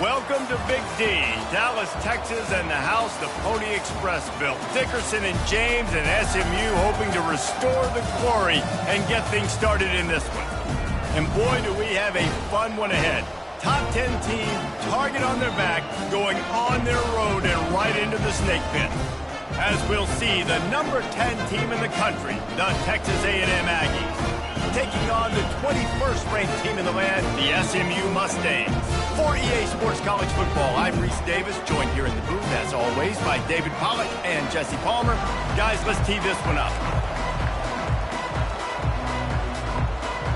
Welcome to Big D, Dallas, Texas, and the house the Pony Express built. Dickerson and James and SMU hoping to restore the glory and get things started in this one. And boy, do we have a fun one ahead. Top 10 team, target on their back, going on their road and right into the snake pit. As we'll see, the number 10 team in the country, the Texas A&M Aggies, taking on the 21st ranked team in the land, the SMU Mustangs. For EA Sports College Football, I'm Reese Davis, joined here in the booth, as always, by David Pollack and Jesse Palmer. Guys, let's tee this one up.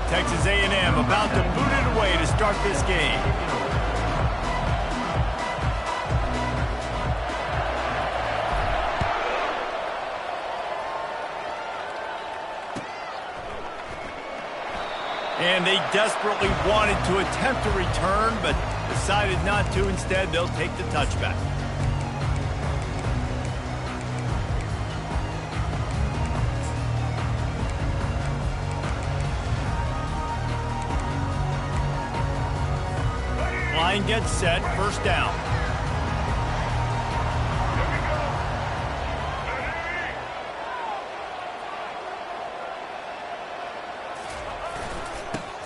Texas A&M about to boot it away to start this game. And they desperately wanted to attempt a return, but decided not to. Instead, they'll take the touchback. Line gets set, first down.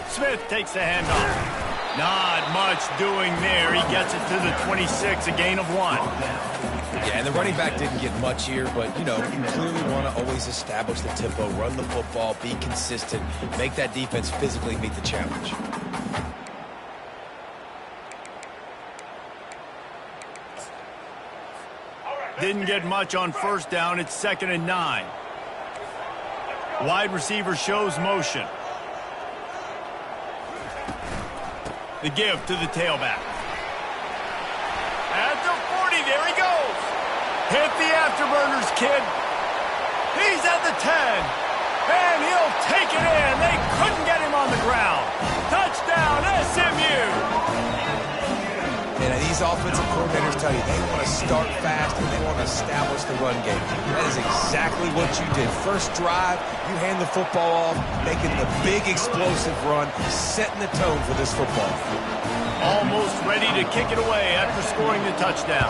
Smith takes the handoff. Not much doing there. He gets it to the 26, a gain of 1. Yeah, and the running back didn't get much here, but, you know, you clearly want to always establish the tempo, run the football, be consistent, make that defense physically meet the challenge. Didn't get much on first down. It's 2nd and 9. Wide receiver shows motion. The give to the tailback. At the 40, there he goes. Hit the afterburners, kid. He's at the 10. And he'll take it in. They couldn't get him on the ground. Touchdown, SMU. And these offensive coordinators tell you they want to start fast and they want to establish the run game. That is exactly what you did. First drive, you hand the football off, making the big explosive run, setting the tone for this football. Almost ready to kick it away after scoring the touchdown.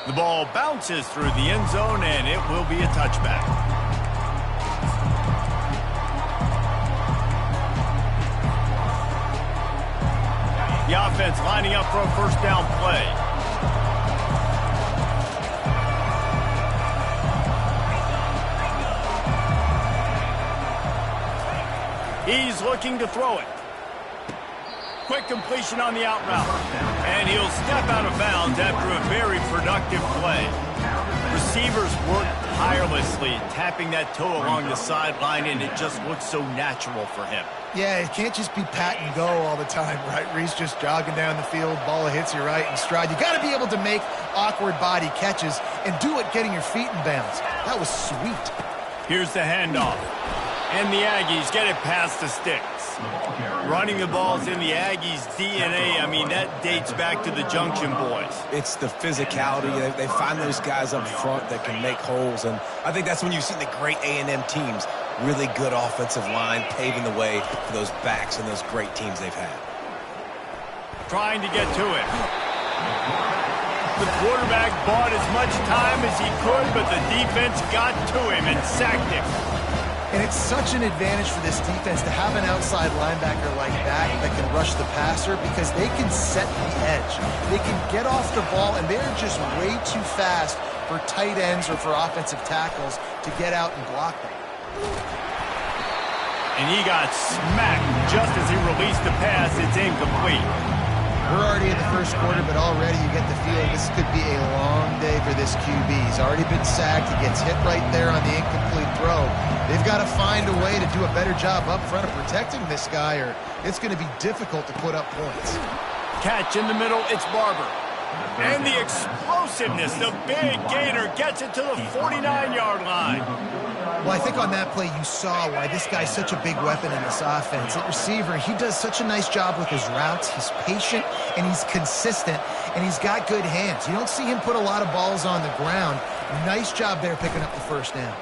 The ball bounces through the end zone, and it will be a touchback. The offense lining up for a first down play. He's looking to throw it. Quick completion on the out route. And he'll step out of bounds after a very productive play. Receivers work tirelessly, tapping that toe along the sideline, and it just looks so natural for him. Yeah, it can't just be pat and go all the time, right? Reese just jogging down the field, ball hits you right in stride. You got to be able to make awkward body catches and do it getting your feet in bounds. That was sweet. Here's the handoff. And the Aggies get it past the sticks. Running the ball's in the Aggies' DNA. I mean, that dates back to the Junction Boys. It's the physicality. They find those guys up front that can make holes, and I think that's when you've seen the great A&M teams. Really good offensive line paving the way for those backs and those great teams they've had. Trying to get to it. The quarterback bought as much time as he could, but the defense got to him and sacked him. And it's such an advantage for this defense to have an outside linebacker like that can rush the passer because they can set the edge. They can get off the ball, and they're just way too fast for tight ends or for offensive tackles to get out and block them. And he got smacked just as he released the pass. It's incomplete. We're already in the first quarter, but already you get the feeling this could be a long day for this QB. He's already been sacked. He gets hit right there on the incomplete throw. They've got to find a way to do a better job up front of protecting this guy, or it's going to be difficult to put up points. Catch in the middle, it's Barber. And the explosiveness, the big gainer gets it to the 49-yard line. Well, I think on that play you saw why this guy's such a big weapon in this offense. At receiver, he does such a nice job with his routes. He's patient, and he's consistent, and he's got good hands. You don't see him put a lot of balls on the ground. Nice job there picking up the first down.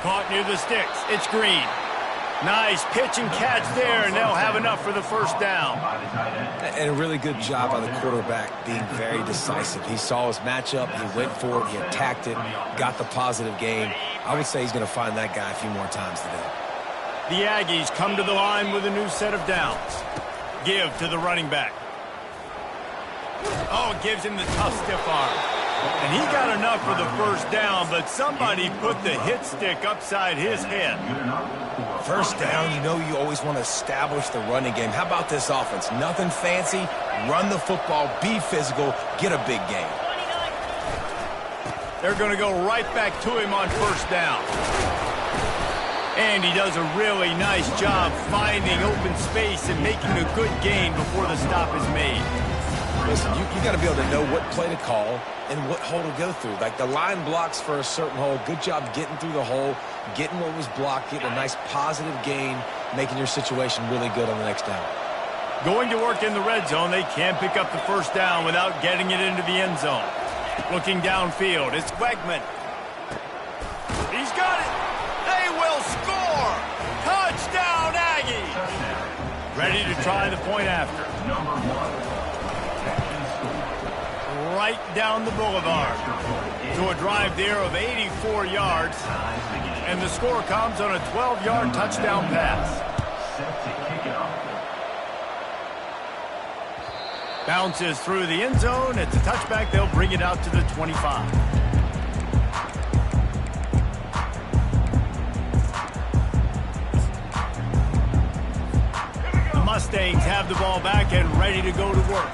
Caught near the sticks. It's Green. Nice pitch and catch there, and they'll have enough for the first down. And a really good job by the quarterback being very decisive. He saw his matchup, he went for it, he attacked it, got the positive gain. I would say he's going to find that guy a few more times today. The Aggies come to the line with a new set of downs. Give to the running back. Oh, it gives him the tough stiff arm. And he got enough for the first down, but somebody put the hit stick upside his head. First down, you know you always want to establish the running game. How about this offense? Nothing fancy. Run the football, be physical, get a big gain. They're going to go right back to him on first down. And he does a really nice job finding open space and making a good gain before the stop is made. Listen, you got to be able to know what play to call and what hole to go through. Like the line blocks for a certain hole. Good job getting through the hole, getting what was blocked, getting a nice positive gain, making your situation really good on the next down. Going to work in the red zone, they can't pick up the first down without getting it into the end zone. Looking downfield, it's Wegman. He's got it. They will score. Touchdown, Aggies. Ready to try the point after. Right down the boulevard to a drive there of 84 yards. And the score comes on a 12-yard touchdown pass. Bounces through the end zone. It's a touchback. They'll bring it out to the 25. The Mustangs have the ball back and ready to go to work.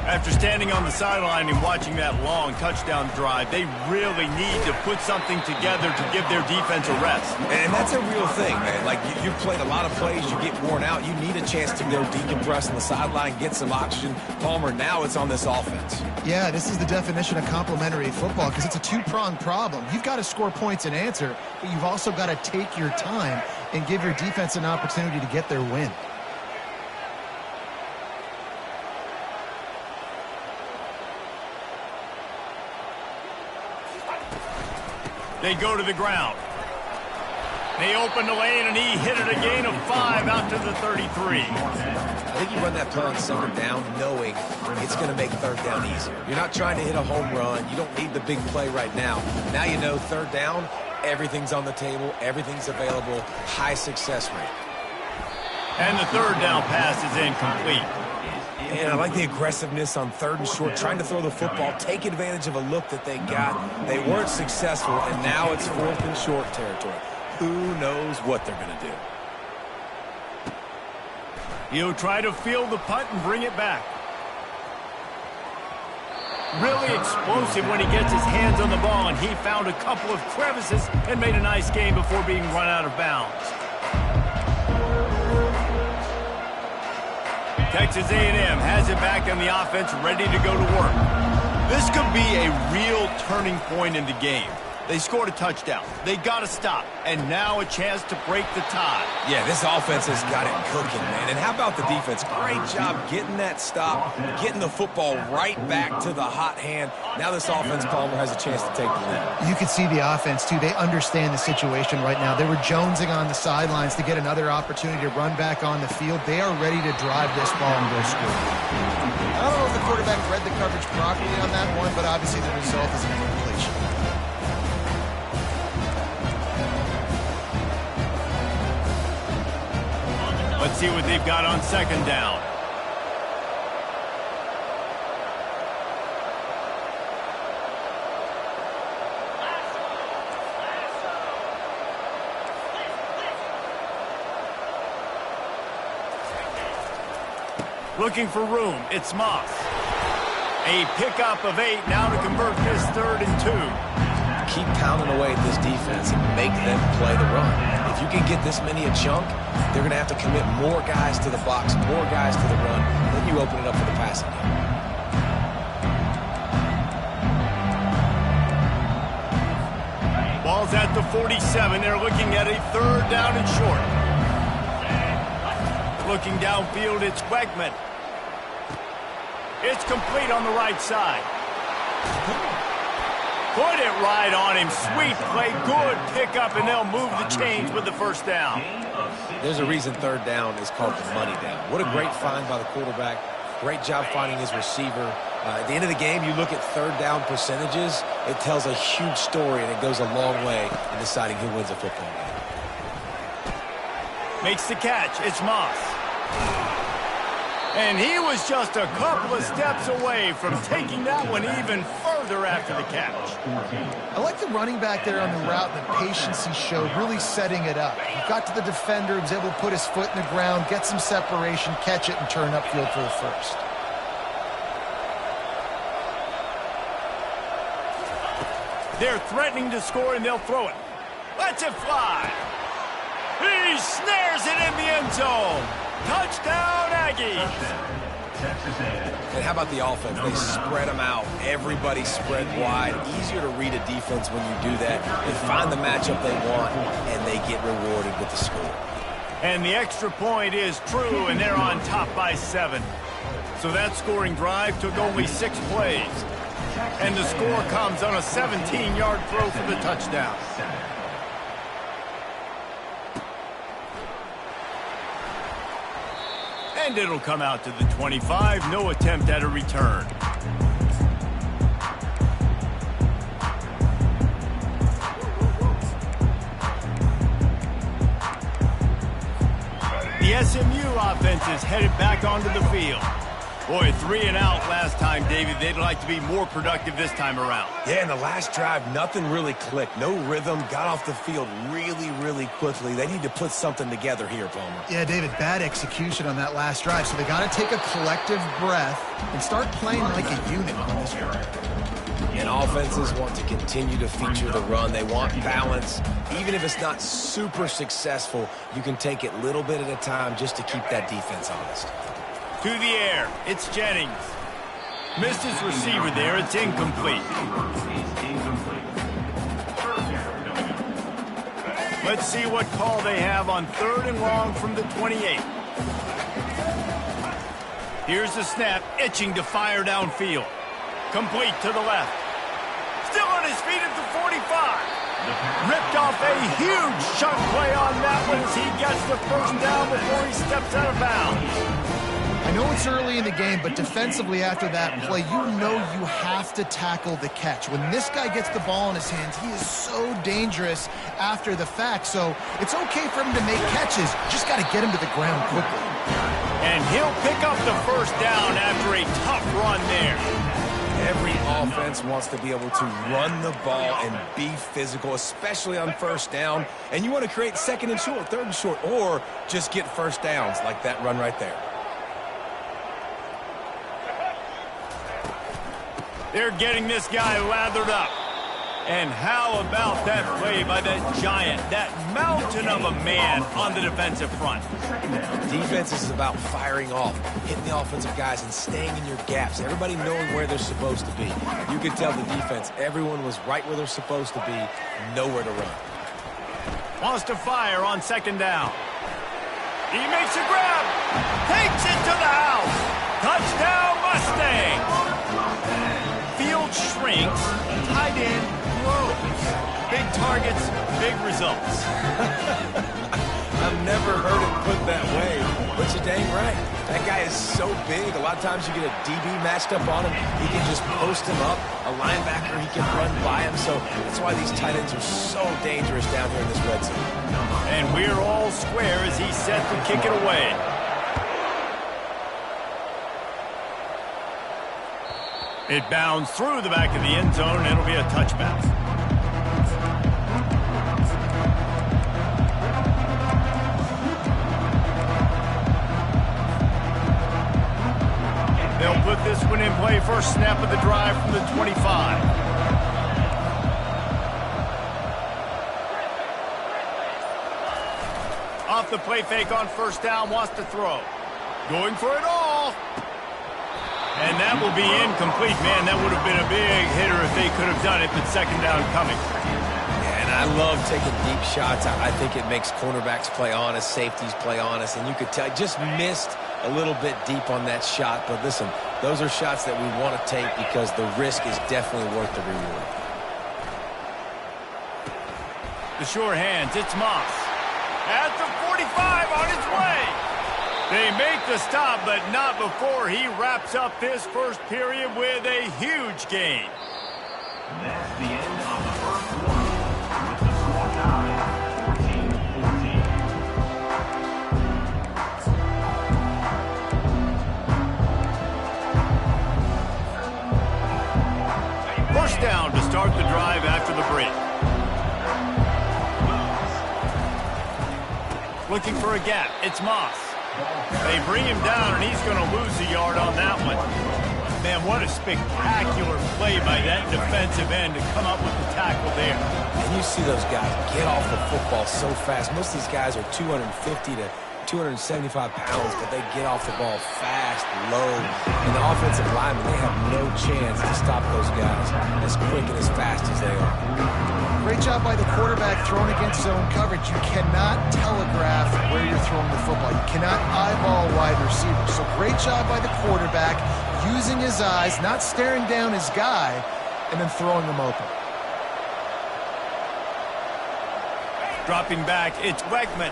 After standing on the sideline and watching that long touchdown drive, they really need to put something together to give their defense a rest. And that's a real thing, man. Like, you've played a lot of plays, you get worn out, you need a chance to go decompress on the sideline, get some oxygen. Palmer, now it's on this offense. Yeah, this is the definition of complementary football because it's a two-pronged problem. You've got to score points and answer, but you've also got to take your time and give your defense an opportunity to get their win. They go to the ground. They open the lane, and he hit it a gain of 5 out to the 33. I think you run that play on second down knowing it's going to make third down easier. You're not trying to hit a home run. You don't need the big play right now. Now you know third down, everything's on the table, everything's available, high success rate. And the third down pass is incomplete. And I like the aggressiveness on third and short, trying to throw the football, take advantage of a look that they got. They weren't successful, and now it's fourth and short territory. Who knows what they're going to do? He'll try to field the punt and bring it back. Really explosive when he gets his hands on the ball, and he found a couple of crevices and made a nice game before being run out of bounds. Texas A&M has it back on the offense, ready to go to work. This could be a real turning point in the game. They scored a touchdown. They got to stop. And now a chance to break the tie. Yeah, this offense has got it cooking, man. And how about the defense? Great job getting that stop, getting the football right back to the hot hand. Now this offense, Palmer, has a chance to take the lead. You can see the offense, too. They understand the situation right now. They were jonesing on the sidelines to get another opportunity to run back on the field. They are ready to drive this ball and go score. I don't know if the quarterback read the coverage properly on that one, but obviously the result is an incompletion. Let's see what they've got on second down. Looking for room, it's Moss. A pickup of 8 now to convert this 3rd and 2. Keep pounding away at this defense and make them play the run. If you can get this many a chunk, they're going to have to commit more guys to the box, more guys to the run. Then you open it up for the passing game. Ball's at the 47. They're looking at a 3rd down and short. Looking downfield, it's Wegman. It's complete on the right side. Put it right on him. Sweet play, good pickup, and they'll move the chains with the first down. There's a reason third down is called the money down. What a great find by the quarterback. Great job finding his receiver. At the end of the game, you look at third down percentages, it tells a huge story, and it goes a long way in deciding who wins a football game. Makes the catch. It's Moss. And he was just a couple of steps away from taking that one even further after the catch. I like the running back there on the route, the patience he showed, really setting it up. He got to the defender, was able to put his foot in the ground, get some separation, catch it, and turn upfield for the first. They're threatening to score, and they'll throw it. Lets it fly. He snares it in the end zone. Touchdown, Aggies. And how about the offense? They spread them out. Everybody spread wide. Easier to read a defense when you do that. They find the matchup they want, and they get rewarded with the score. And the extra point is true, and they're on top by 7. So that scoring drive took only 6 plays. And the score comes on a 17-yard throw for the touchdown. And it'll come out to the 25. No attempt at a return. The SMU offense is headed back onto the field. Boy, 3 and out last time, David. They'd like to be more productive this time around. Yeah, in the last drive, nothing really clicked. No rhythm. Got off the field really quickly. They need to put something together here, Palmer. Yeah, David, bad execution on that last drive. So they got to take a collective breath and start playing like a unit on this one. And offenses want to continue to feature the run. They want balance. Even if it's not super successful, you can take it little bit at a time just to keep that defense honest. To the air, it's Jennings. Missed his receiver there, it's incomplete. Let's see what call they have on 3rd and long from the 28. Here's the snap, itching to fire downfield. Complete to the left. Still on his feet at the 45. Ripped off a huge chunk play on that one as he gets the first down before he steps out of bounds. I know it's early in the game, but defensively after that play, you know you have to tackle the catch. When this guy gets the ball in his hands, he is so dangerous after the fact. So it's okay for him to make catches. Just got to get him to the ground quickly. And he'll pick up the first down after a tough run there. Every offense wants to be able to run the ball and be physical, especially on first down. And you want to create 2nd and short, 3rd and short, or just get first downs like that run right there. They're getting this guy lathered up. And how about that play by that giant, that mountain of a man on the defensive front? Defense is about firing off, hitting the offensive guys and staying in your gaps. Everybody knowing where they're supposed to be. You could tell the defense, everyone was right where they're supposed to be, nowhere to run. Wants to fire on 2nd down. He makes a grab. Takes it to the house. Touchdown, Mustangs. Field shrinks, tight end grows. Big targets, big results. I've never heard it put that way, but you're dang right. That guy is so big. A lot of times you get a DB matched up on him. He can just post him up. A linebacker, he can run by him. So that's why these tight ends are so dangerous down here in this red zone. And we're all square as he's set to kick it away. It bounds through the back of the end zone, and it'll be a touchback. They'll put this one in play. First snap of the drive from the 25. Off the play fake on first down, wants to throw. Going for it all. And that will be incomplete. Man, that would have been a big hitter if they could have done it, but 2nd down coming. Yeah, and I love taking deep shots. I think it makes cornerbacks play honest, safeties play honest, and you could tell just missed a little bit deep on that shot. But listen, those are shots that we want to take because the risk is definitely worth the reward. The sure hands, it's Moss. At the 45 on his way. They make the stop, but not before he wraps up this first period with a huge gain. That's the end of the first quarter, with the score tied 14-14. First down to start the drive after the break. Looking for a gap. It's Moss. They bring him down, and he's going to lose a yard on that one. Man, what a spectacular play by that defensive end to come up with the tackle there. And you see those guys get off the football so fast. Most of these guys are 250 to 275 pounds, but they get off the ball fast, low. And the offensive linemen, they have no chance to stop those guys as quick and as fast as they are. Great job by the quarterback throwing against zone coverage. You cannot telegraph where you're throwing the football. You cannot eyeball wide receivers. So great job by the quarterback using his eyes, not staring down his guy, and then throwing him open. Dropping back, it's Weckman.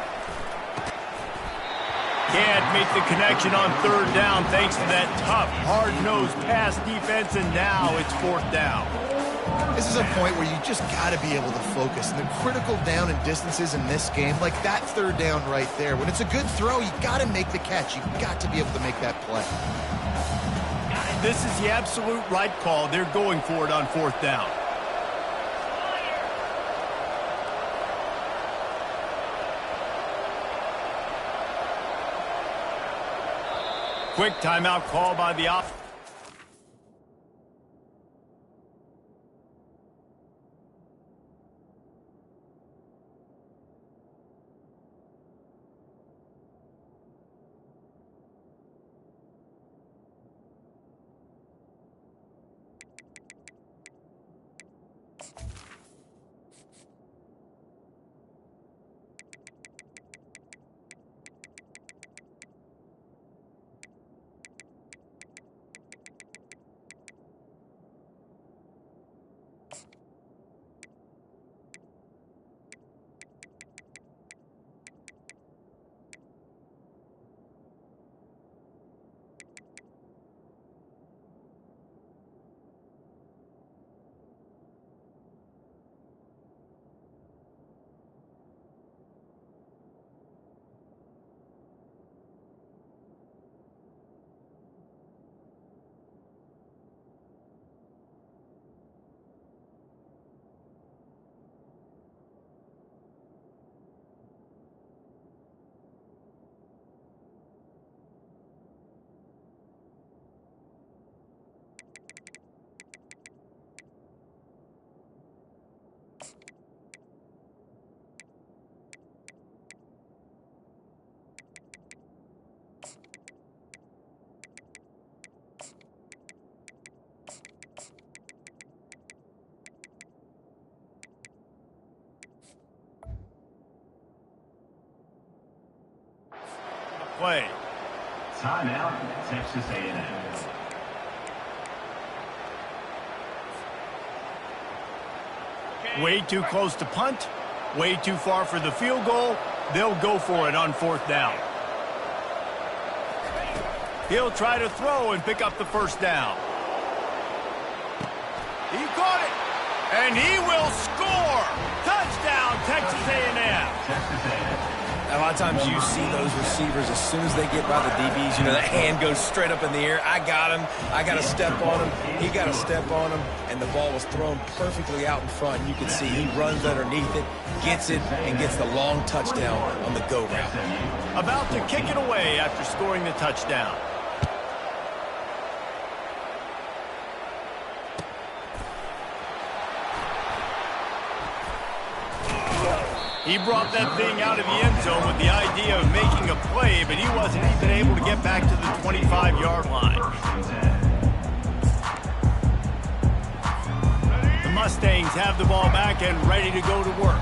Can't make the connection on third down thanks to that tough, hard-nosed pass defense, and now it's fourth down. This is a point where you just got to be able to focus. And the critical down and distances in this game, like that third down right there, when it's a good throw, you got to make the catch. You got to be able to make that play. This is the absolute right call. They're going for it on fourth down. Quick timeout call by the offense. Play. Timeout, Texas A&M. Way too close to punt, way too far for the field goal. They'll go for it on fourth down. He'll try to throw and pick up the first down. He caught it, and he will score. Touchdown, Texas A&M. Texas A&M. A lot of times you see those receivers, as soon as they get by the DBs, you know, that hand goes straight up in the air. I got him. I got to step on him. He got to step on him. And the ball was thrown perfectly out in front. You can see he runs underneath it, gets it, and gets the long touchdown on the go route. About to kick it away after scoring the touchdown. He brought that thing out of the end zone with the idea of making a play, but he wasn't even able to get back to the 25-yard line. The Mustangs have the ball back and ready to go to work.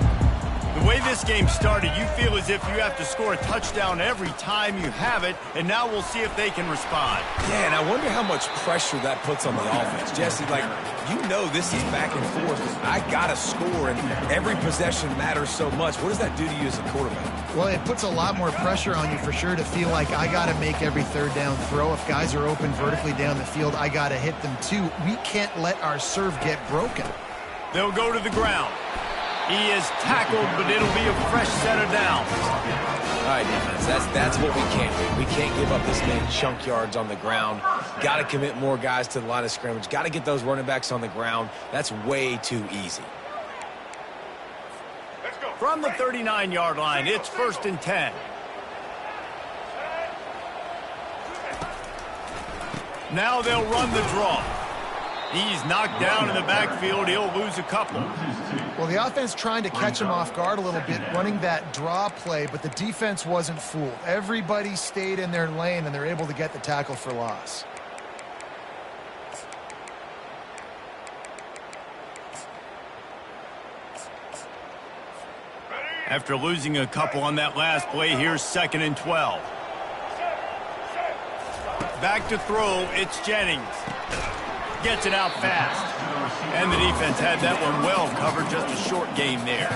The way this game started, you feel as if you have to score a touchdown every time you have it, and now we'll see if they can respond. Yeah, and I wonder how much pressure that puts on the offense. Jesse, like, you know this is back and forth. I got to score, and every possession matters so much. What does that do to you as a quarterback? Well, it puts a lot more pressure on you for sure to feel like I got to make every third down throw. If guys are open vertically down the field, I got to hit them too. We can't let our serve get broken. They'll go to the ground. He is tackled, but it'll be a fresh set of downs. All right, defense, that's what we can't do. We can't give up this many chunk yards on the ground. Got to commit more guys to the line of scrimmage. Got to get those running backs on the ground. That's way too easy. From the 39-yard line, it's 1st and 10. Now they'll run the draw. He's knocked down in the backfield. He'll lose a couple. Well, the offense trying to catch him off guard a little bit, running that draw play, but the defense wasn't fooled. Everybody stayed in their lane, and they're able to get the tackle for loss. After losing a couple on that last play, here's 2nd and 12. Back to throw, it's Jennings. Gets it out fast. And the defense had that one well covered, just a short game there.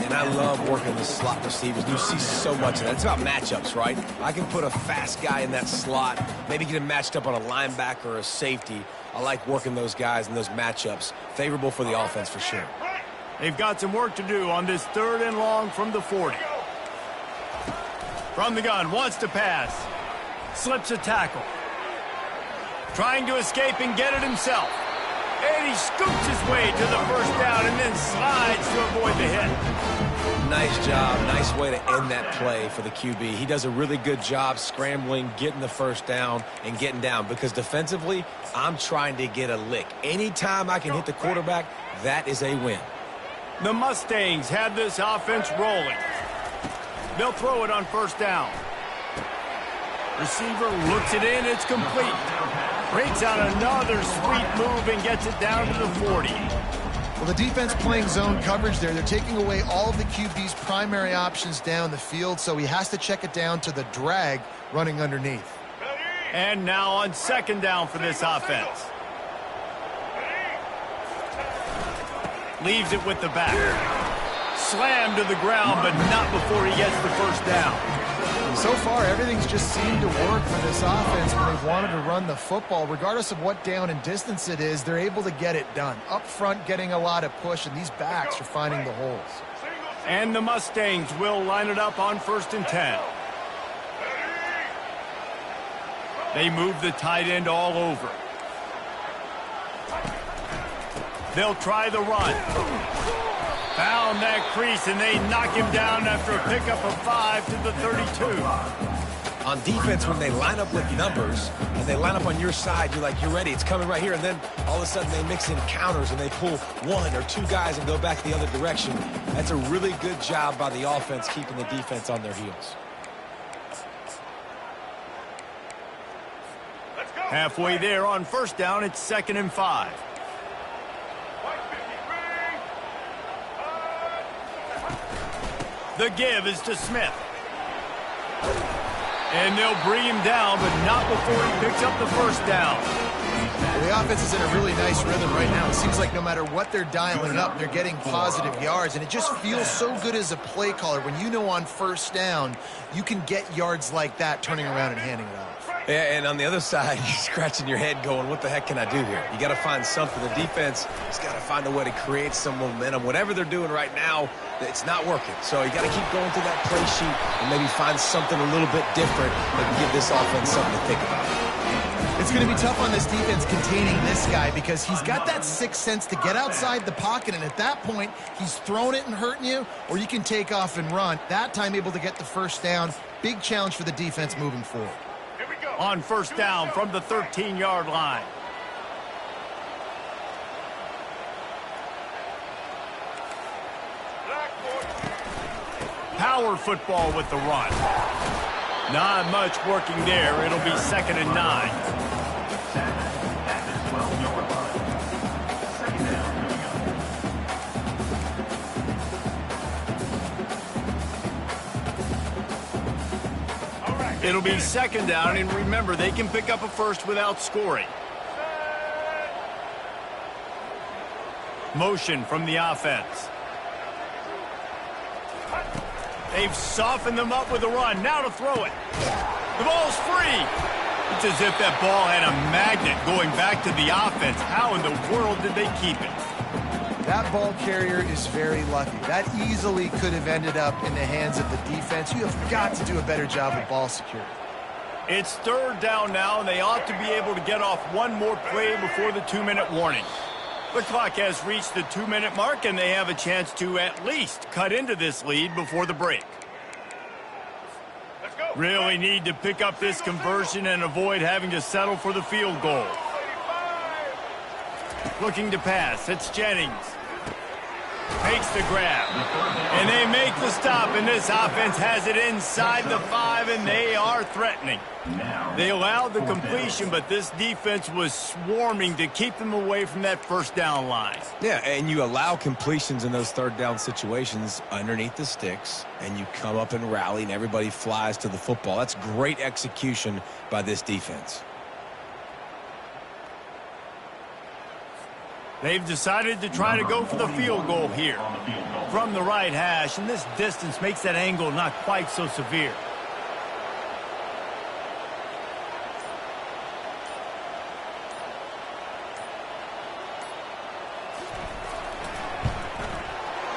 And I love working the slot receivers. You see so much of that. It's about matchups, right? I can put a fast guy in that slot, maybe get him matched up on a linebacker or a safety. I like working those guys in those matchups. Favorable for the offense for sure. They've got some work to do on this 3rd and long from the 40. From the gun, wants to pass. Slips a tackle. Trying to escape and get it himself. And he scoops his way to the 1st down and then slides to avoid the hit. Nice job. Nice way to end that play for the QB. He does a really good job scrambling, getting the 1st down, and getting down. Because defensively, I'm trying to get a lick. Anytime I can hit the quarterback, that is a win. The Mustangs have this offense rolling. They'll throw it on 1st down. Receiver looks it in. It's complete. Breaks out another sweet move and gets it down to the 40. Well, the defense playing zone coverage there. They're taking away all of the QB's primary options down the field, so he has to check it down to the drag running underneath. And now on 2nd down for this offense. Leaves it with the back. Slammed to the ground, but not before he gets the 1st down. So far, everything's just seemed to work for this offense when they've wanted to run the football. Regardless of what down and distance it is, they're able to get it done. Up front, getting a lot of push, and these backs are finding the holes. And the Mustangs will line it up on 1st and 10. They move the tight end all over. They'll try the run. Found that crease, and they knock him down after a pickup of 5 to the 32. On defense, when they line up with numbers, and they line up on your side, you're like, you're ready, it's coming right here, and then all of a sudden they mix in counters, and they pull 1 or 2 guys and go back the other direction. That's a really good job by the offense, keeping the defense on their heels. Halfway there on 1st down, it's 2nd and 5. The give is to Smith. And they'll bring him down, but not before he picks up the 1st down. Well, the offense is in a really nice rhythm right now. It seems like no matter what they're dialing up, they're getting positive yards, and it just feels so good as a play caller when you know on 1st down you can get yards like that turning around and handing it off. Yeah, and on the other side, you're scratching your head going, what the heck can I do here? You got to find something. The defense has got to find a way to create some momentum. Whatever they're doing right now, it's not working. So you got to keep going through that play sheet and maybe find something a little bit different that can give this offense something to think about. It's going to be tough on this defense containing this guy because he's got that sixth sense to get outside the pocket, and at that point, he's throwing it and hurting you, or you can take off and run. That time able to get the 1st down. Big challenge for the defense moving forward. On 1st down from the 13-yard line. Power football with the run. Not much working there. It'll be 2nd and 9. It'll be second down, and remember, they can pick up a first without scoring. Motion from the offense. They've softened them up with a run. Now to throw it. The ball's free. It's as if that ball had a magnet going back to the offense. How in the world did they keep it? That ball carrier is very lucky. That easily could have ended up in the hands of the defense. You have got to do a better job of ball security. It's third down now, and they ought to be able to get off one more play before the 2-minute warning. The clock has reached the 2-minute mark, and they have a chance to at least cut into this lead before the break. Really need to pick up this conversion and avoid having to settle for the field goal. Looking to pass. It's Jennings. Makes the grab. And they make the stop, and this offense has it inside the 5, and they are threatening. They allowed the completion, but this defense was swarming to keep them away from that first down line. Yeah, and you allow completions in those third down situations underneath the sticks, and you come up and rally, and everybody flies to the football. That's great execution by this defense. They've decided to try to go for the field goal here from the right hash, and this distance makes that angle not quite so severe.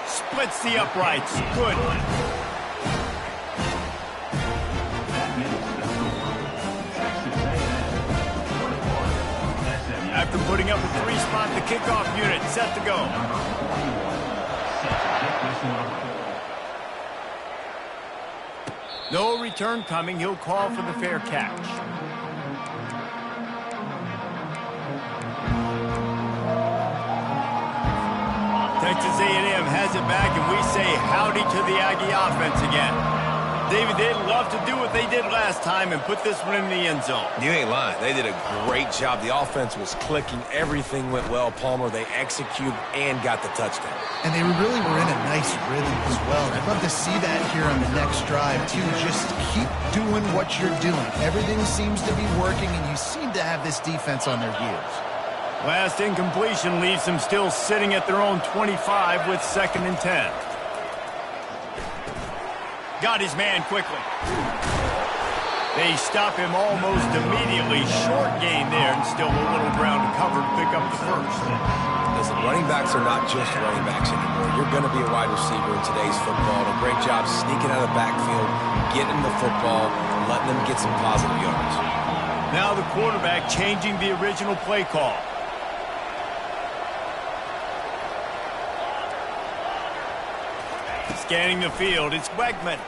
Splits the uprights. Good. After putting up a 3-spot, the kickoff unit set to go. No return coming. He'll call for the fair catch. Texas A&M has it back, and we say howdy to the Aggie offense again. David, they'd love to do what they did last time and put this one in the end zone. You ain't lying. They did a great job. The offense was clicking. Everything went well. Palmer, they executed and got the touchdown. And they really were in a nice rhythm as well. And I'd love to see that here on the next drive, too. Just keep doing what you're doing. Everything seems to be working, and you seem to have this defense on their heels. Last incompletion leaves them still sitting at their own 25 with 2nd and 10. Got his man quickly. They stop him almost immediately. Short gain there, and still a little ground to cover to pick up the first. Listen, running backs are not just running backs anymore. You're going to be a wide receiver in today's football. A great job sneaking out of the backfield, getting the football, letting them get some positive yards. Now the quarterback changing the original play call. Scanning the field, it's Wegman.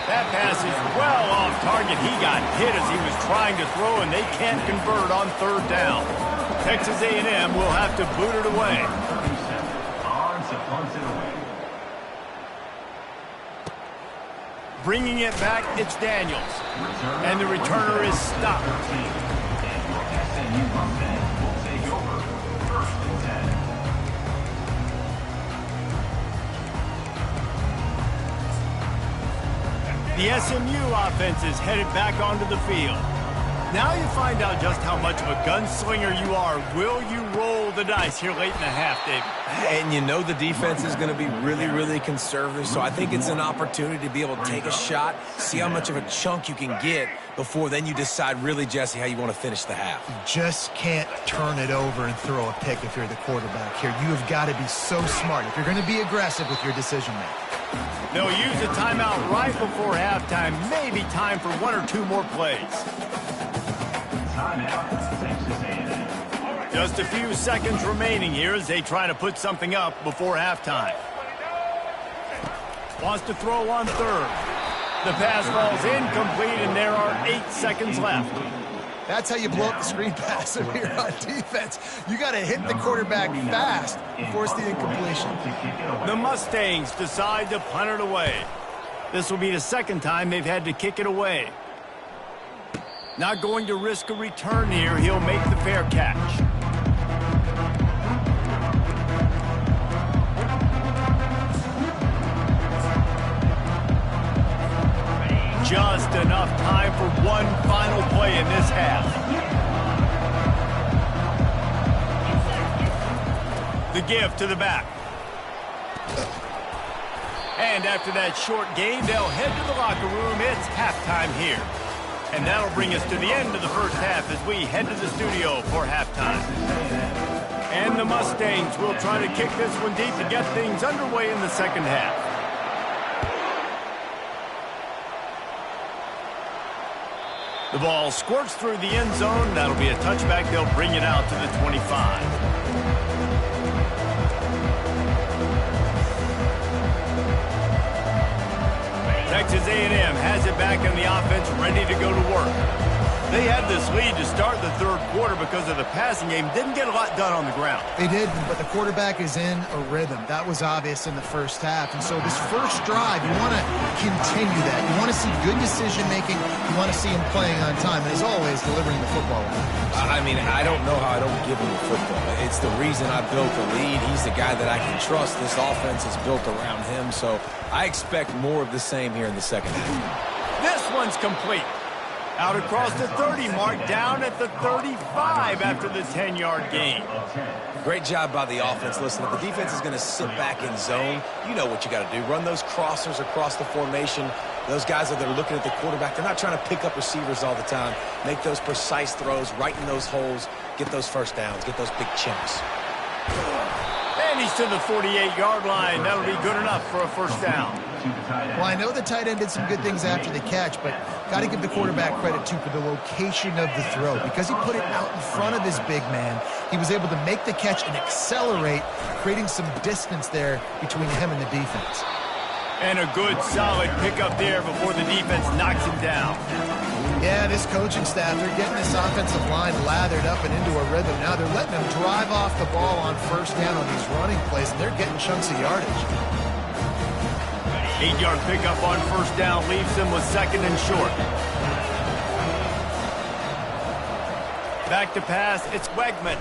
That pass is well off target. He got hit as he was trying to throw, and they can't convert on 3rd down. Texas A&M will have to boot it away. Bringing it back, it's Daniels. And the returner is stopped. The SMU offense is headed back onto the field. Now you find out just how much of a gunslinger you are. Will you roll the dice here late in the half, David? And you know the defense is going to be really, really conservative, so I think it's an opportunity to be able to take a shot, see how much of a chunk you can get before then you decide really, Jesse, how you want to finish the half. You just can't turn it over and throw a pick if you're the quarterback here. You have got to be so smart if you're going to be aggressive with your decision-making. They'll use a timeout right before halftime. Maybe time for 1 or 2 more plays. Just a few seconds remaining here as they try to put something up before halftime. Wants to throw on 3rd. The pass falls incomplete, and there are 8 seconds left. That's how you blow up the screen pass if you're on defense. You got to hit the quarterback fast and force the incompletion. The Mustangs decide to punt it away. This will be the 2nd time they've had to kick it away. Not going to risk a return here. He'll make the fair catch. just enough time for one final play in this half. The give to the back. And after that short game, they'll head to the locker room. It's halftime here. And that'll bring us to the end of the first half as we head to the studio for halftime. And the Mustangs will try to kick this one deep to get things underway in the second half. The ball squirts through the end zone. That'll be a touchback. They'll bring it out to the 25. Texas A&M has it back in the offense, ready to go to work. They had this lead to start the third quarter because of the passing game. Didn't get a lot done on the ground. They did, but the quarterback is in a rhythm. That was obvious in the first half. And so this first drive, you want to continue that. You want to see good decision-making. You want to see him playing on time. And as always, delivering the football. I mean, I don't know how I don't give him the football. It's the reason I built the lead. He's the guy that I can trust. This offense is built around him. So I expect more of the same here in the second half. This one's complete. Out across the 30 mark, down at the 35 after the 10-yard gain. Great job by the offense. Listen, if the defense is going to sit back in zone, you know what you got to do. Run those crossers across the formation. Those guys that are looking at the quarterback, they're not trying to pick up receivers all the time. Make those precise throws, right in those holes, get those first downs, get those big chunks. And he's to the 48-yard line. That'll be good enough for a first down. Well, I know the tight end did some good things after the catch, but got to give the quarterback credit, too, for the location of the throw. Because he put it out in front of his big man, he was able to make the catch and accelerate, creating some distance there between him and the defense. And a good, solid pickup there before the defense knocks him down. Yeah, this coaching staff, they're getting this offensive line lathered up and into a rhythm. Now they're letting them drive off the ball on first down on these running plays, and they're getting chunks of yardage. 8-yard pickup on first down leaves them with second and short. Back to pass, it's Wegman.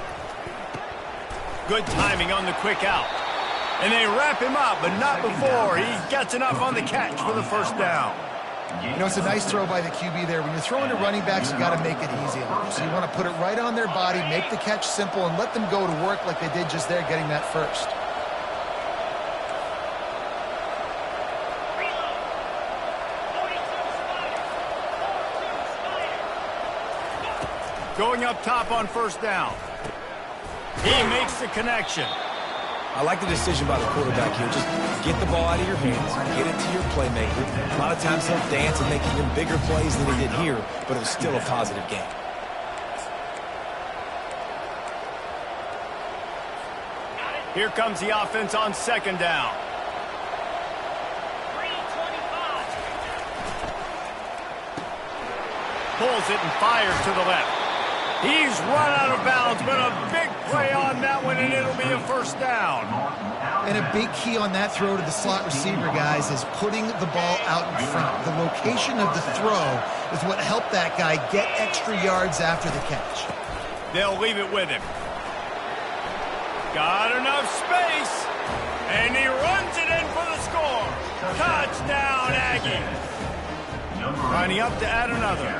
Good timing on the quick out. And they wrap him up, but not before he gets enough on the catch for the first down. You know, it's a nice throw by the QB there. When you're throwing to running backs, you got to make it easy on them. So you want to put it right on their body, make the catch simple, and let them go to work like they did just there, getting that first. Going up top on first down. He makes the connection. I like the decision by the quarterback here. Just get the ball out of your hands, get it to your playmaker. A lot of times he'll dance and make even bigger plays than he did here, but it was still a positive game. Here comes the offense on second down. Pulls it and fires to the left. He's run out of bounds, but a big play on that one, and it'll be a first down. And a big key on that throw to the slot receiver, guys, is putting the ball out in front. The location of the throw is what helped that guy get extra yards after the catch. They'll leave it with him. Got enough space, and he runs it in for the score. Touchdown, Aggie. Lining up to add another.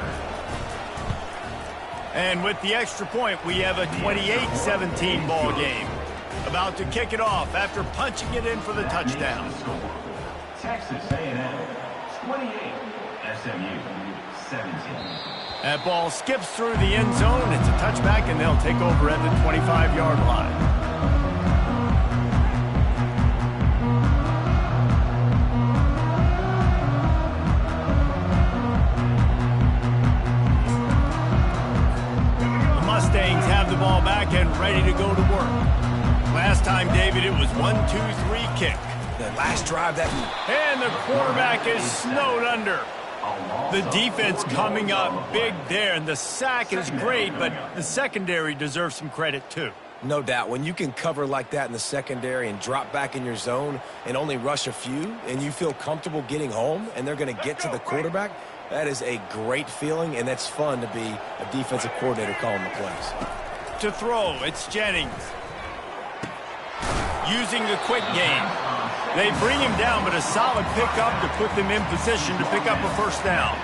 And with the extra point, we have a 28-17 ball game. About to kick it off after punching it in for the touchdown. Texas A&M 28, SMU 17. That ball skips through the end zone. It's a touchback, and they'll take over at the 25-yard line. Mustangs have the ball back and ready to go to work. Last time, David, it was 1-2-3 kick. The last drive that... And the quarterback is snowed under. The defense coming up big there, and the sack is great, but the secondary deserves some credit too. No doubt. When you can cover like that in the secondary and drop back in your zone and only rush a few, and you feel comfortable getting home, and they're going to get to the quarterback, that is a great feeling, and that's fun to be a defensive coordinator calling the plays. To throw, it's Jennings. Using the quick game. They bring him down, but a solid pickup to put them in position to pick up a first down.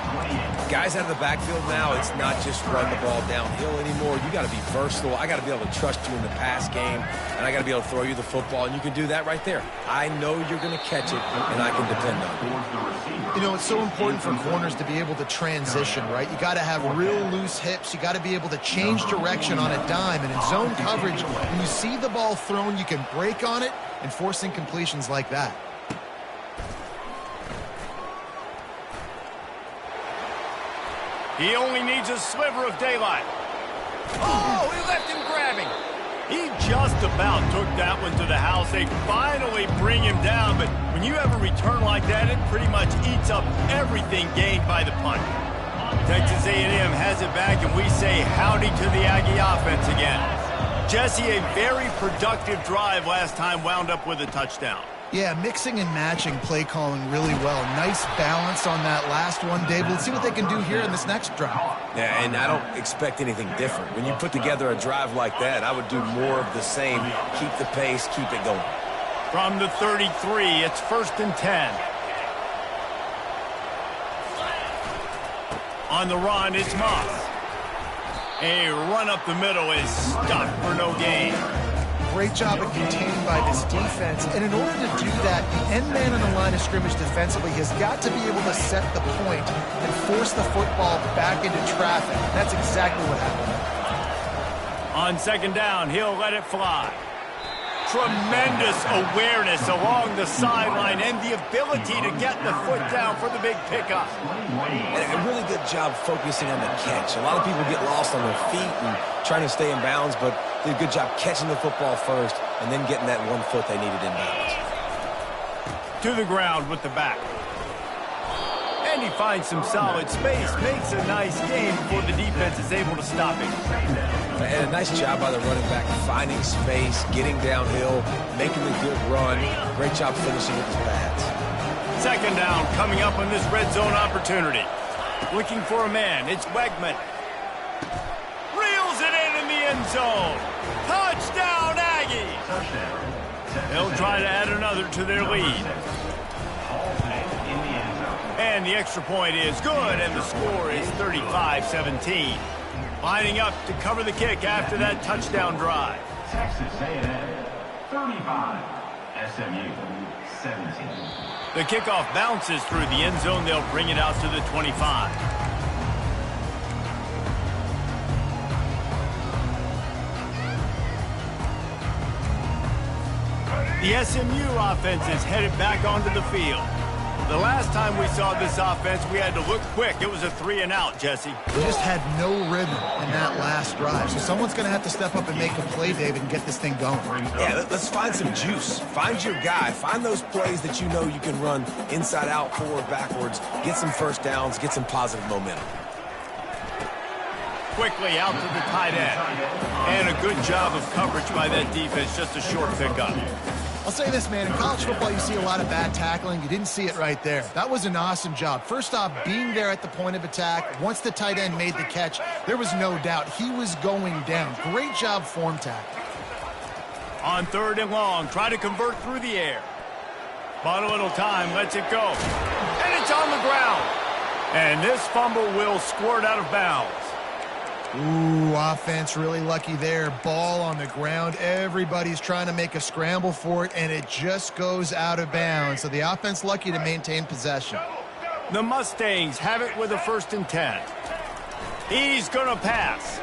Guys out of the backfield now, it's not just run the ball downhill anymore. You got to be versatile. I got to be able to trust you in the pass game, and I got to be able to throw you the football, and you can do that right there. I know you're going to catch it, and I can depend on it. You know, it's so important for corners to be able to transition, right? You got to have real loose hips. You got to be able to change direction on a dime, and in zone coverage, when you see the ball thrown, you can break on it and force incompletions like that. He only needs a sliver of daylight. Oh, he left him grabbing. He just about took that one to the house. They finally bring him down, but when you have a return like that, it pretty much eats up everything gained by the punt. Texas A&M has it back, and we say howdy to the Aggie offense again. Jesse, a very productive drive last time, wound up with a touchdown. Yeah, mixing and matching play calling really well. Nice balance on that last one, David. Let's see what they can do here in this next drive. Yeah, and I don't expect anything different. When you put together a drive like that, I would do more of the same. Keep the pace, keep it going. From the 33, it's 1st and 10. On the run, it's Moss. A run up the middle is stopped for no gain. Great job of containing by this defense, and in order to do that, the end man on the line of scrimmage defensively has got to be able to set the point and force the football back into traffic. That's exactly what happened. On 2nd down, he'll let it fly. Tremendous awareness along the sideline and the ability to get the foot down for the big pickup. And a really good job focusing on the catch. A lot of people get lost on their feet and trying to stay in bounds, but did a good job catching the football first and then getting that 1 foot they needed in bounds. To the ground with the back. And he finds some solid space, makes a nice game before the defense is able to stop him. And a nice job by the running back, finding space, getting downhill, making a good run. Great job finishing with his pads. 2nd down coming up on this red zone opportunity. Looking for a man, it's Wegman. Reels it in the end zone. Touchdown, Aggies! They'll try to add another to their lead. And the extra point is good, and the score is 35-17. Lining up to cover the kick after that touchdown drive. Texas A&M 35, SMU 17. The kickoff bounces through the end zone. They'll bring it out to the 25. The SMU offense is headed back onto the field. The last time we saw this offense, we had to look quick. It was a 3-and-out, Jesse. We just had no rhythm in that last drive. So someone's going to have to step up and make a play, David, and get this thing going. Yeah, let's find some juice. Find your guy. Find those plays that you know you can run inside out, forward, backwards. Get some first downs. Get some positive momentum. Quickly out to the tight end. And a good job of coverage by that defense. Just a short pickup. I'll say this, man, in college football, you see a lot of bad tackling. You didn't see it right there. That was an awesome job. First off, being there at the point of attack. Once the tight end made the catch, there was no doubt he was going down. Great job form tackle. On 3rd and long, try to convert through the air. Bought a little time, lets it go. And it's on the ground. And this fumble will squirt out of bounds. Ooh, offense really lucky there. Ball on the ground. Everybody's trying to make a scramble for it, and it just goes out of bounds. So the offense lucky to maintain possession. The Mustangs have it with a 1st and 10. He's going to pass.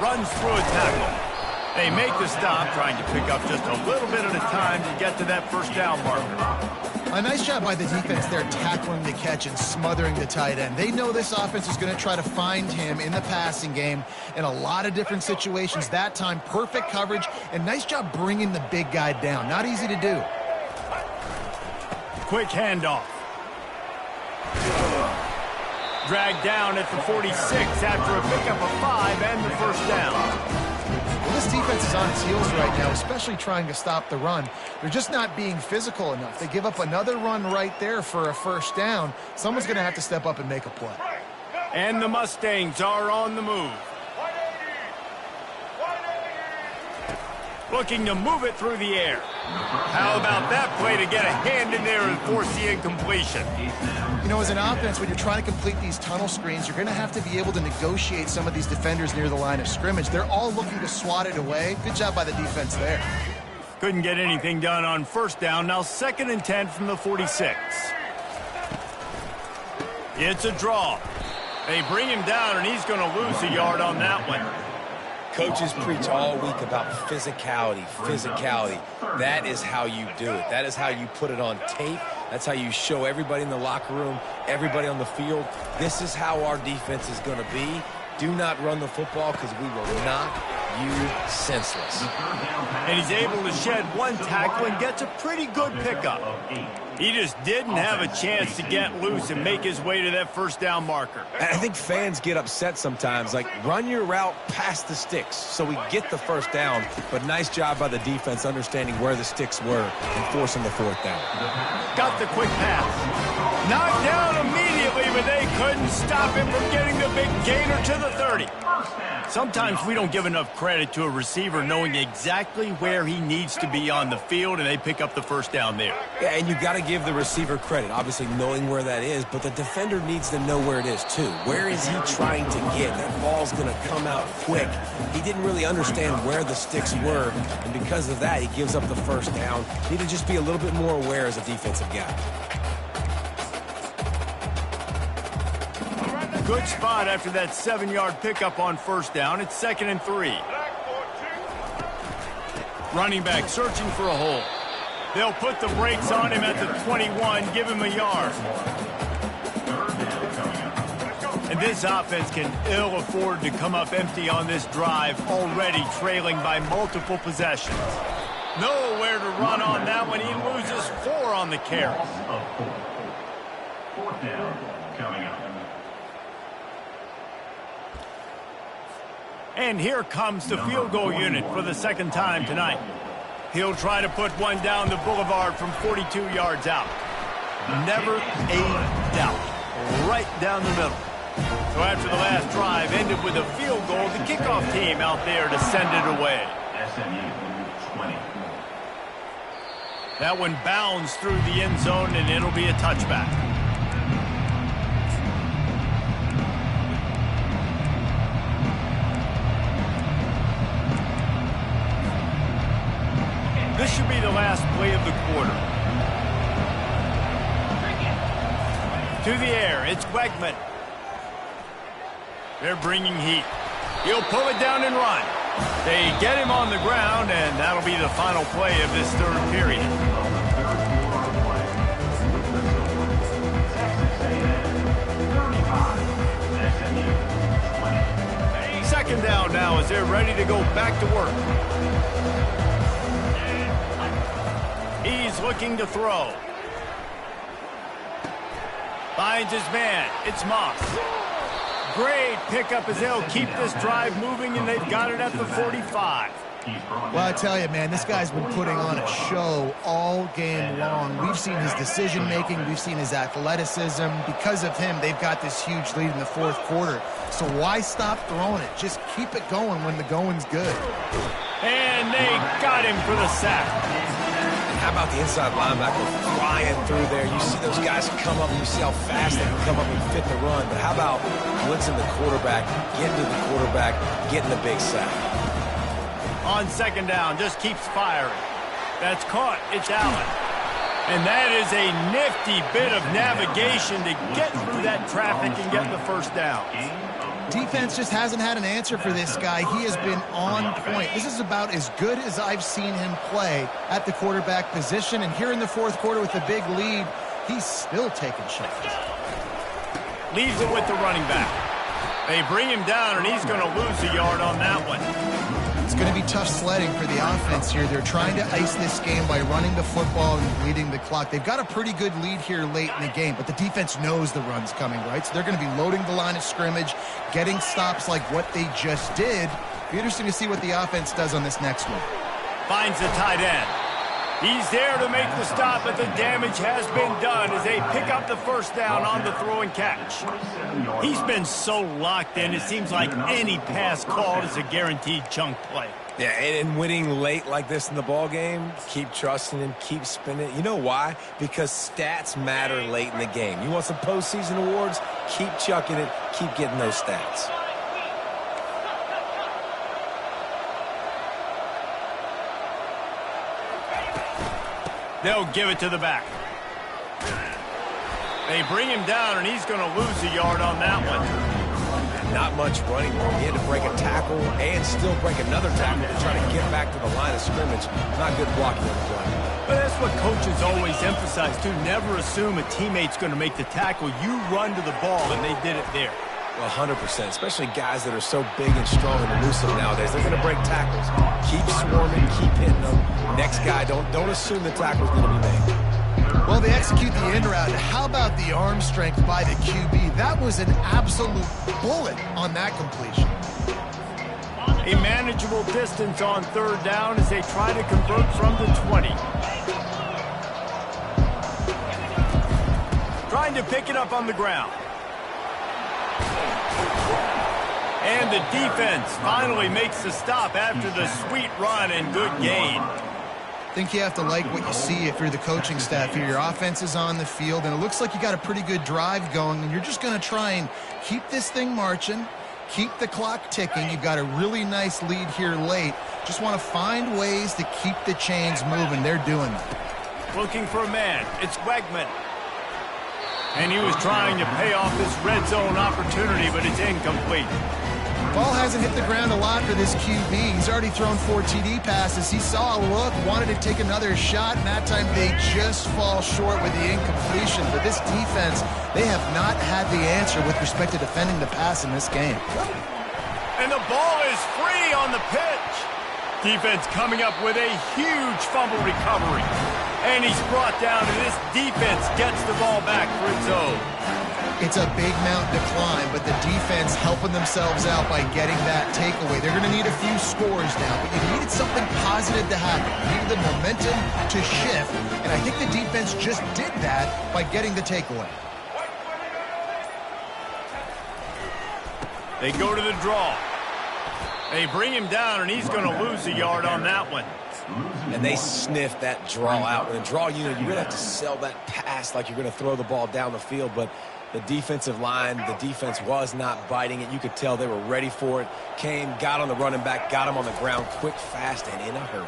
Runs through a tackle. They make the stop, trying to pick up just a little bit at a time to get to that first down marker. A nice job by the defense there, tackling the catch and smothering the tight end. They know this offense is going to try to find him in the passing game in a lot of different situations. That time, perfect coverage, and nice job bringing the big guy down. Not easy to do. Quick handoff. Dragged down at the 46 after a pickup of 5 and the first down. Well, this defense is on its heels right now, especially trying to stop the run. They're just not being physical enough. They give up another run right there for a first down. Someone's going to have to step up and make a play. And the Mustangs are on the move. Looking to move it through the air. How about that play to get a hand in there and force the incompletion? You know, as an offense, when you're trying to complete these tunnel screens, you're going to have to be able to negotiate some of these defenders near the line of scrimmage. They're all looking to swat it away. Good job by the defense there. Couldn't get anything done on first down. Now 2nd and 10 from the 46. It's a draw. They bring him down, and he's going to lose a yard on that one. Coaches preach all week about physicality. That is how you do it. That is how you put it on tape. That's how you show everybody in the locker room, everybody on the field. This is how our defense is going to be. Do not run the football because we will knock you senseless. And he's able to shed one tackle and gets a pretty good pickup. He just didn't have a chance to get loose and make his way to that first down marker. I think fans get upset sometimes, like run your route past the sticks so we get the first down, but nice job by the defense understanding where the sticks were and forcing the 4th down. Got the quick pass. Knocked down immediately, but they couldn't stop him from getting the big gainer to the 30. Sometimes we don't give enough credit to a receiver knowing exactly where he needs to be on the field, and they pick up the first down there. Yeah, and you got to give the receiver credit, obviously knowing where that is, but the defender needs to know where it is too. Where is he trying to get? That ball's going to come out quick. He didn't really understand where the sticks were, and because of that, he gives up the first down. Need to just be a little bit more aware as a defensive guy. Good spot after that 7-yard pickup on first down. It's 2nd and 3. Running back searching for a hole. They'll put the brakes on him at the 21, give him a yard. And this offense can ill afford to come up empty on this drive, already trailing by multiple possessions. Nowhere to run on that one. He loses 4 on the carry. 4th down coming up. And here comes the field goal unit for the 2nd time tonight. He'll try to put one down the boulevard from 42 yards out. Never a doubt. Right down the middle. So after the last drive ended with a field goal, the kickoff team out there to send it away. SMU 20. That one bounds through the end zone, and it'll be a touchback. This should be the last play of the quarter. To the air, it's Wegman. They're bringing heat. He'll pull it down and run. They get him on the ground, and that'll be the final play of this 3rd period. Second down now as they're ready to go back to work. He's looking to throw. Finds his man. It's Moss. Great pickup as they'll keep this drive moving, and they've got it at the 45. Well, I tell you, man, this guy's been putting on a show all game long. We've seen his decision-making. We've seen his athleticism. Because of him, they've got this huge lead in the 4th quarter. So why stop throwing it? Just keep it going when the going's good. And they got him for the sack. How about the inside linebacker flying through there? You see those guys come up, you see how fast they can come up and fit the run. But how about blitzing the quarterback, getting to the quarterback, getting the big sack? On 2nd down, just keeps firing. That's caught. It's Allen. And that is a nifty bit of navigation to get through that traffic and get the first down. Defense just hasn't had an answer for this guy. He has been on point. This is about as good as I've seen him play at the quarterback position. And here in the 4th quarter with a big lead, he's still taking shots. Leaves it with the running back. They bring him down, and he's going to lose a yard on that one. It's going to be tough sledding for the offense here. They're trying to ice this game by running the football and bleeding the clock. They've got a pretty good lead here late in the game, but the defense knows the run's coming, right? So they're going to be loading the line of scrimmage, getting stops like what they just did. Be interesting to see what the offense does on this next one. Finds the tight end. He's there to make the stop, but the damage has been done as they pick up the first down on the throw and catch. He's been so locked in, it seems like any pass called is a guaranteed chunk play. Yeah, and winning late like this in the ball game, keep trusting him, keep spinning. You know why? Because stats matter late in the game. You want some postseason awards? Keep chucking it, keep getting those stats. They'll give it to the back. They bring him down, and he's going to lose a yard on that one. Not much running. He had to break a tackle and still break another tackle to try to get back to the line of scrimmage. Not good blocking on the play. But that's what coaches always emphasize, too. Never assume a teammate's going to make the tackle. You run to the ball, and they did it there. Well, 100%, especially guys that are so big and strong and elusive nowadays. They're going to break tackles. Keep swarming, keep hitting them. Next guy, don't assume the tackle's going to be made. Well, they execute the end route. How about the arm strength by the QB? That was an absolute bullet on that completion. A manageable distance on third down as they try to convert from the 20. Trying to pick it up on the ground. And the defense finally makes the stop after the sweet run and good gain. I think you have to like what you see if you're the coaching staff here. Your offense is on the field, and it looks like you got a pretty good drive going, and you're just going to try and keep this thing marching, keep the clock ticking. You've got a really nice lead here late. Just want to find ways to keep the chains moving. They're doing that. Looking for a man. It's Wegman. And he was trying to pay off this red zone opportunity, but it's incomplete. Ball hasn't hit the ground a lot for this QB. He's already thrown 4 TD passes. He saw a look, wanted to take another shot, and that time they just fall short with the incompletion. But this defense, they have not had the answer with respect to defending the pass in this game. And the ball is free on the pitch. Defense coming up with a huge fumble recovery. And he's brought down, and this defense gets the ball back for its own. It's a big mountain to climb, but the defense helping themselves out by getting that takeaway. They're going to need a few scores now, but you needed something positive to happen. You needed the momentum to shift, and I think the defense just did that by getting the takeaway. They go to the draw. They bring him down, and he's going to lose a yard on that one. And they sniff that draw out. With a draw, you're going to have to sell that pass like you're going to throw the ball down the field, but the defensive line, the defense was not biting it. You could tell they were ready for it. Came, got on the running back, got him on the ground quick, fast, and in a hurry.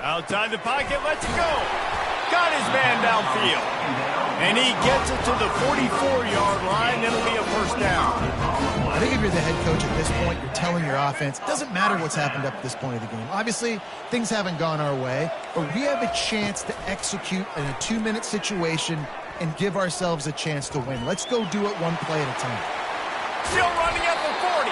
Outside the pocket, let's go. Got his man downfield. And he gets it to the 44-yard line. It'll be a first down. I think if you're the head coach at this point, you're telling your offense, it doesn't matter what's happened up to this point of the game. Obviously, things haven't gone our way, but we have a chance to execute in a 2-minute situation and give ourselves a chance to win. Let's go do it one play at a time. Still running at the 40.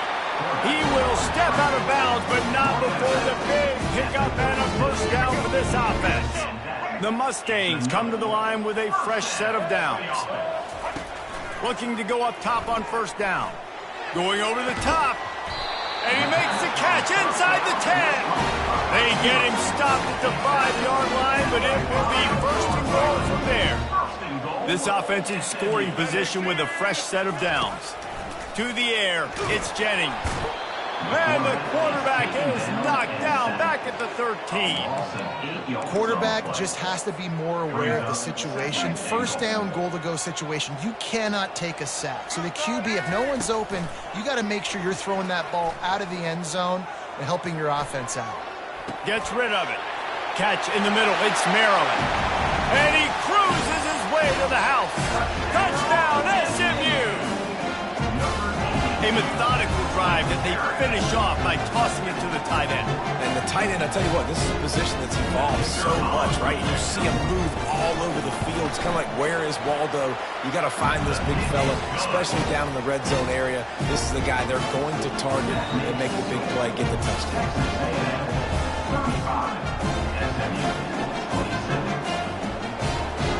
He will step out of bounds, but not before the big pickup and a first down for this offense. The Mustangs come to the line with a fresh set of downs. Looking to go up top on first down. Going over the top. And he makes the catch inside the 10. They get him stopped at the 5-yard line, but it will be first and goal from there. This offense in scoring position with a fresh set of downs. To the air, it's Jennings. And the quarterback is knocked down back at the 13. Quarterback just has to be more aware of the situation. First down, goal-to-go situation. You cannot take a sack. So the QB, if no one's open, you got to make sure you're throwing that ball out of the end zone and helping your offense out. Gets rid of it. Catch in the middle. It's Maryland. And he cruises his way to the house. Touchdown, SMU. A methodical drive that they finish off by tossing it to the tight end. And the tight end, I'll tell you what, this is a position that's evolved so much, right? You see him move all over the field. It's kind of like, where is Waldo? You got to find this big fella, especially down in the red zone area. This is the guy they're going to target and make the big play, get the touchdown.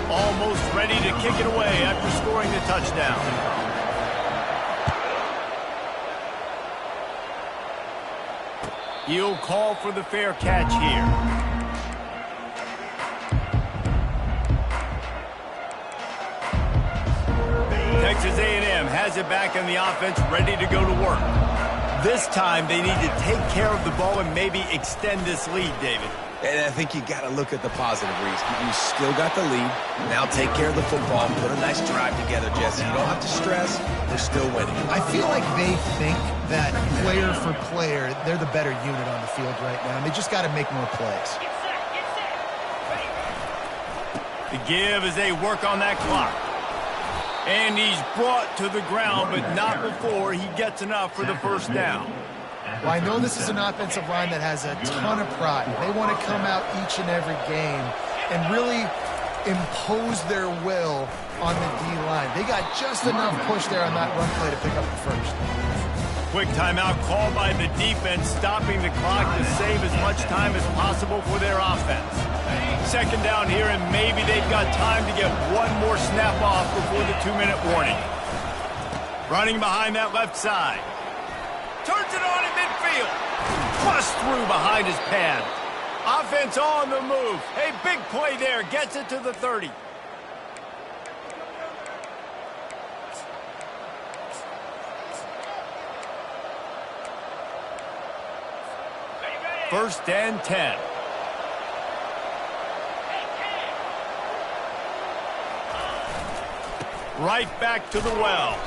Almost ready to kick it away after scoring the touchdown. He'll call for the fair catch here. Texas A&M has it back in the offense, ready to go to work. This time, they need to take care of the ball and maybe extend this lead, David. And I think you got to look at the positive, Reese. You still got the lead. Now take care of the football. Put a nice drive together, Jesse. You don't have to stress. They're still winning. I feel like they think that player for player, they're the better unit on the field right now, and they just got to make more plays. The give as they work on that clock. And he's brought to the ground, but not before he gets enough for the first down. Well, I know this is an offensive line that has a ton of pride. They want to come out each and every game and really impose their will on the D-line. They got just enough push there on that run play to pick up the first. Quick timeout called by the defense, stopping the clock to save as much time as possible for their offense. Second down here, and maybe they've got time to get one more snap off before the 2-minute warning. Running behind that left side. Turns it on in midfield. Bust through behind his pad. Offense on the move. A big play there. Gets it to the 30. First and 10. Right back to the well.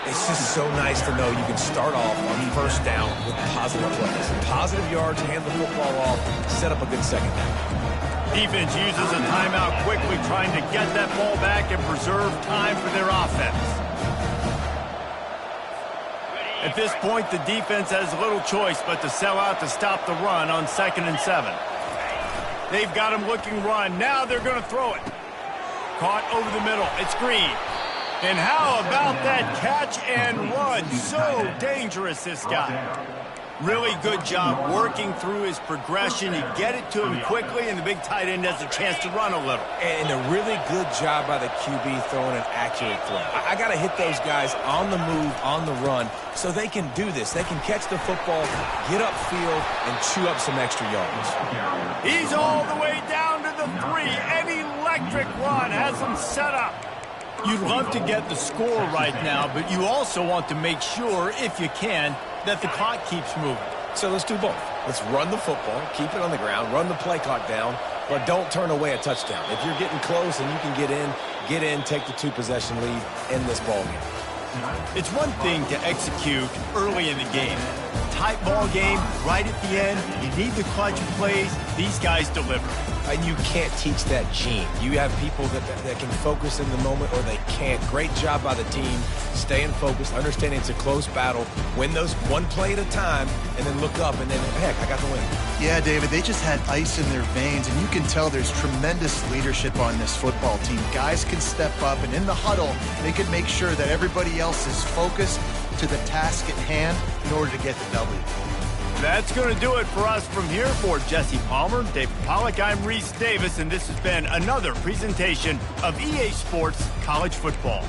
It's just so nice to know you can start off on first down with positive plays. Positive yards, hand the football off, set up a good second down. Defense uses a timeout quickly, trying to get that ball back and preserve time for their offense. At this point, the defense has little choice but to sell out to stop the run on 2nd and 7. They've got him looking run. Now they're going to throw it. Caught over the middle. It's Green. And how about that catch and run? So dangerous, this guy. Really good job working through his progression. You get it to him quickly, and the big tight end has a chance to run a little. And a really good job by the QB throwing an accurate throw. I got to hit those guys on the move, on the run, so they can do this. They can catch the football, get upfield, and chew up some extra yards. He's all the way down to the 3. An electric run has him set up. You'd love to get the score right now, but you also want to make sure, if you can, that the clock keeps moving. So let's do both. Let's run the football, keep it on the ground, run the play clock down, but don't turn away a touchdown. If you're getting close and you can get in, take the 2-possession lead, end this ball game. It's one thing to execute early in the game. Tight ball game, right at the end, you need the clutch plays. These guys deliver. And you can't teach that gene. You have people that can focus in the moment or they can't. Great job by the team, staying focused, understanding it's a close battle, win those one play at a time, and then look up and then, heck, I got the win. Yeah, David, they just had ice in their veins, and you can tell there's tremendous leadership on this football team. Guys can step up, and in the huddle, they can make sure that everybody else is focused to the task at hand in order to get the W. That's going to do it for us from here. For Jesse Palmer, David Pollack, I'm Reese Davis, and this has been another presentation of EA Sports College Football.